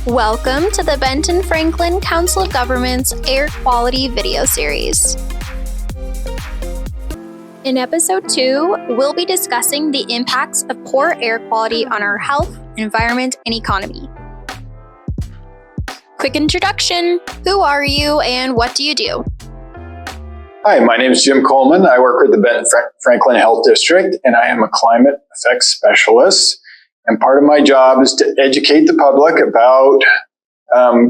Welcome to the Benton-Franklin Council of Governments Air Quality video series. In episode 2, we'll be discussing the impacts of poor air quality on our health, environment, and economy. Quick introduction. Who are you and what do you do? Hi, my name is Jim Coleman. I work with the Benton-Franklin Health District, and I am a climate effects specialist. And part of my job is to educate the public about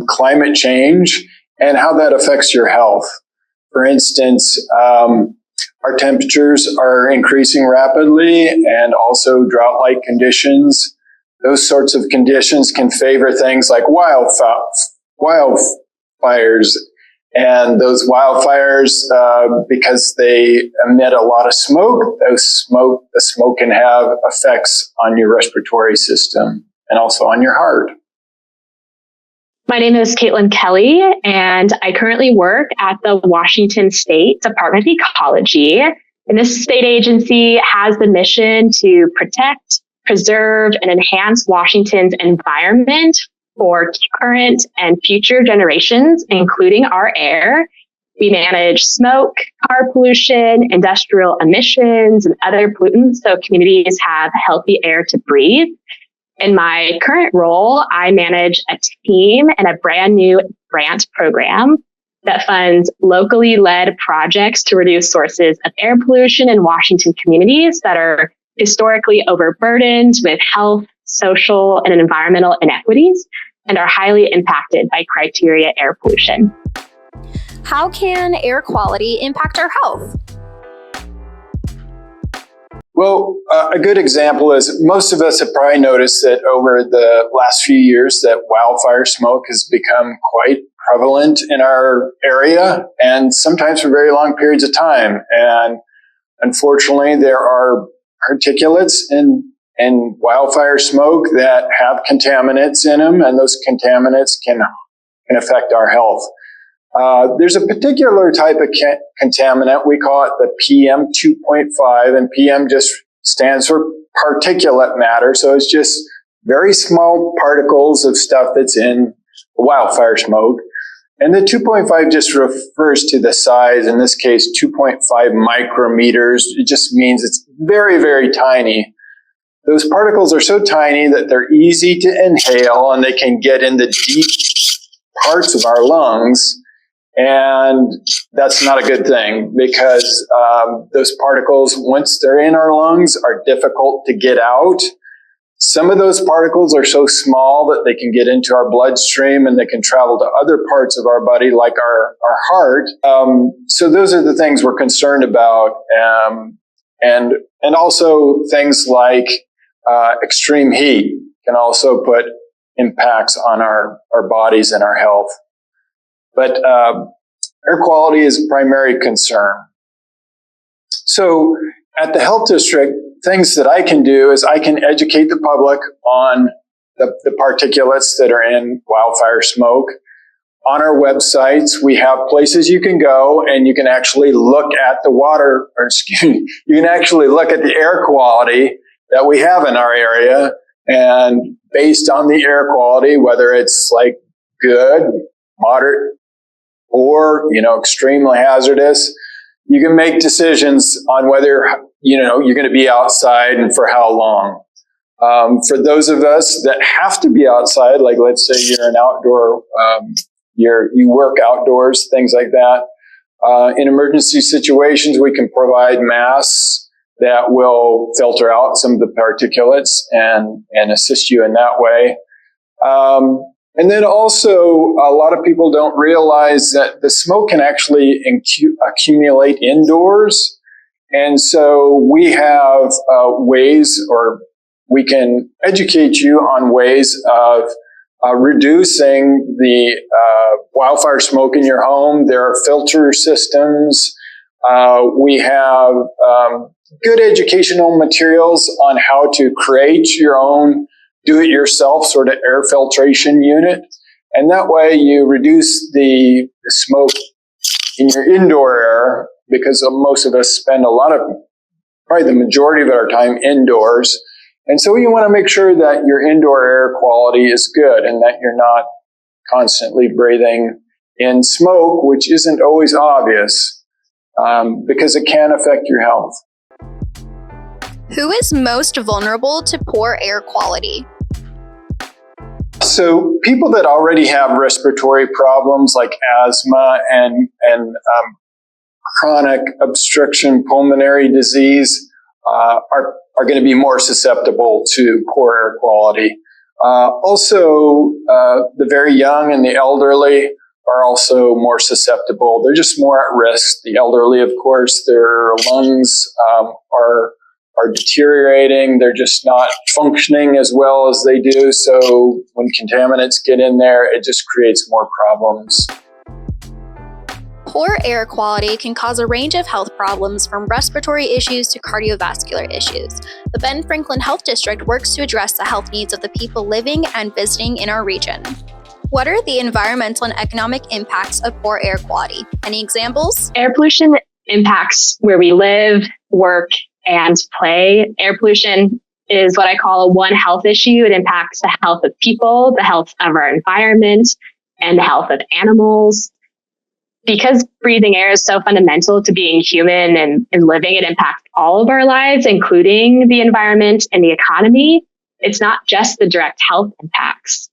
climate change and how that affects your health. For instance, our temperatures are increasing rapidly, and also drought-like conditions. Those sorts of conditions can favor things like wildfires. And those wildfires, because they emit a lot of smoke, the smoke can have effects on your respiratory system and also on your heart. My name is Kaitlyn Kelly, and I currently work at the Washington State Department of Ecology. And this state agency has the mission to protect, preserve, and enhance Washington's environment for current and future generations, including our air. We manage smoke, car pollution, industrial emissions, and other pollutants so communities have healthy air to breathe. In my current role, I manage a team and a brand new grant program that funds locally led projects to reduce sources of air pollution in Washington communities that are historically overburdened with health, social, and environmental inequities, and are highly impacted by criteria air pollution. How can air quality impact our health? Well, a good example is most of us have probably noticed that over the last few years that wildfire smoke has become quite prevalent in our area, and sometimes for very long periods of time. And unfortunately, there are particulates in wildfire smoke that have contaminants in them, and those contaminants can affect our health. There's a particular type of contaminant, we call it the PM 2.5, and PM just stands for particulate matter, so it's just very small particles of stuff that's in wildfire smoke. And the 2.5 just refers to the size, in this case 2.5 micrometers. It just means it's very, very tiny. Those particles are so tiny that they're easy to inhale, and they can get in the deep parts of our lungs. And that's not a good thing, because those particles, once they're in our lungs, are difficult to get out. Some of those particles are so small that they can get into our bloodstream, and they can travel to other parts of our body, like our heart. So those are the things we're concerned about. And also things like extreme heat can also put impacts on our bodies and our health. But air quality is a primary concern. So at the health district, things that I can do is I can educate the public on the particulates that are in wildfire smoke. On our websites, we have places you can go and you can actually look at you can actually look at the air quality that we have in our area, and based on the air quality, whether it's like good, moderate, or extremely hazardous, you can make decisions on whether you're going to be outside and for how long. For those of us that have to be outside, like let's say you're an outdoor, you work outdoors, things like that. In emergency situations, we can provide masks that will filter out some of the particulates and assist you in that way. And then also, a lot of people don't realize that the smoke can actually accumulate indoors. And so we have ways, or we can educate you on ways of reducing the wildfire smoke in your home. There are filter systems. We have good educational materials on how to create your own do-it-yourself sort of air filtration unit. And that way you reduce the smoke in your indoor air, because most of us spend probably the majority of our time indoors. And so you want to make sure that your indoor air quality is good and that you're not constantly breathing in smoke, which isn't always obvious because it can affect your health. Who is most vulnerable to poor air quality? So people that already have respiratory problems like asthma and chronic obstruction pulmonary disease are going to be more susceptible to poor air quality. Also, the very young and the elderly are also more susceptible. They're just more at risk. The elderly, of course, their lungs are deteriorating. They're just not functioning as well as they do. So when contaminants get in there, it just creates more problems. Poor air quality can cause a range of health problems from respiratory issues to cardiovascular issues. The Benton-Franklin Health District works to address the health needs of the people living and visiting in our region. What are the environmental and economic impacts of poor air quality? Any examples? Air pollution impacts where we live, work, and play. Air pollution is what I call a one health issue. It impacts the health of people, the health of our environment, and the health of animals. Because breathing air is so fundamental to being human and living, it impacts all of our lives, including the environment and the economy. It's not just the direct health impacts.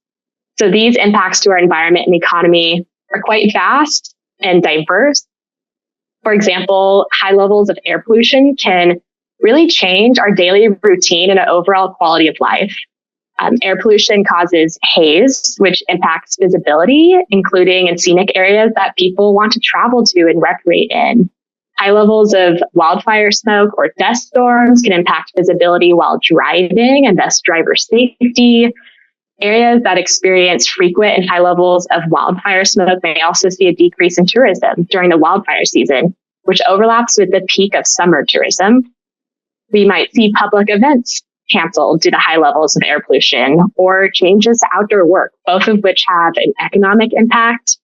So these impacts to our environment and economy are quite vast and diverse. For example, high levels of air pollution can really change our daily routine and our overall quality of life. Air pollution causes haze, which impacts visibility, including in scenic areas that people want to travel to and recreate in. High levels of wildfire smoke or dust storms can impact visibility while driving and thus driver safety. Areas that experience frequent and high levels of wildfire smoke may also see a decrease in tourism during the wildfire season, which overlaps with the peak of summer tourism. We might see public events canceled due to high levels of air pollution or changes to outdoor work, both of which have an economic impact.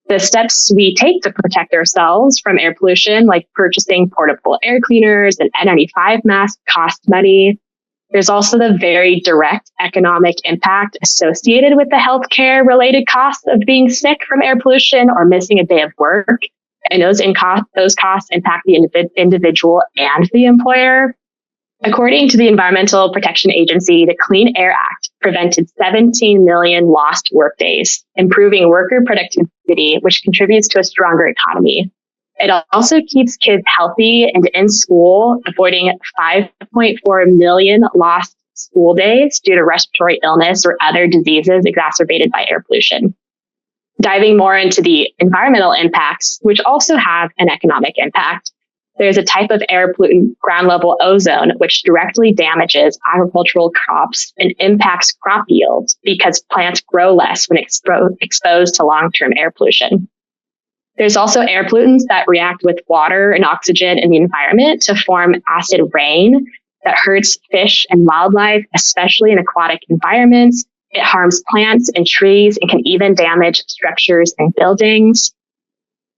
The steps we take to protect ourselves from air pollution, like purchasing portable air cleaners and N95 masks, cost money. There's also the very direct economic impact associated with the healthcare related costs of being sick from air pollution or missing a day of work. And those costs impact the individual and the employer. According to the Environmental Protection Agency, the Clean Air Act prevented 17 million lost workdays, improving worker productivity, which contributes to a stronger economy. It also keeps kids healthy and in school, avoiding 5.4 million lost school days due to respiratory illness or other diseases exacerbated by air pollution. Diving more into the environmental impacts, which also have an economic impact, there's a type of air pollutant, ground level ozone, which directly damages agricultural crops and impacts crop yields because plants grow less when exposed to long-term air pollution. There's also air pollutants that react with water and oxygen in the environment to form acid rain that hurts fish and wildlife, especially in aquatic environments. It harms plants and trees and can even damage structures and buildings.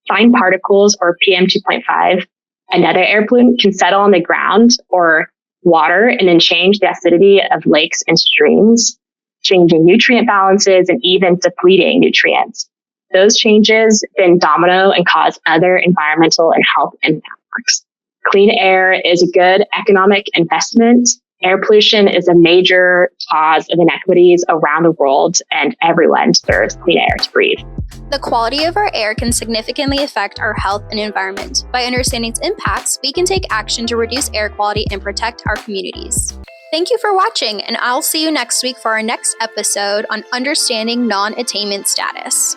Fine particles, or PM2.5, another air pollutant, can settle on the ground or water and then change the acidity of lakes and streams, changing nutrient balances and even depleting nutrients. Those changes then domino and cause other environmental and health impacts. Clean air is a good economic investment. Air pollution is a major cause of inequities around the world, and everyone deserves clean air to breathe. The quality of our air can significantly affect our health and environment. By understanding its impacts, we can take action to reduce air quality and protect our communities. Thank you for watching, and I'll see you next week for our next episode on understanding non-attainment status.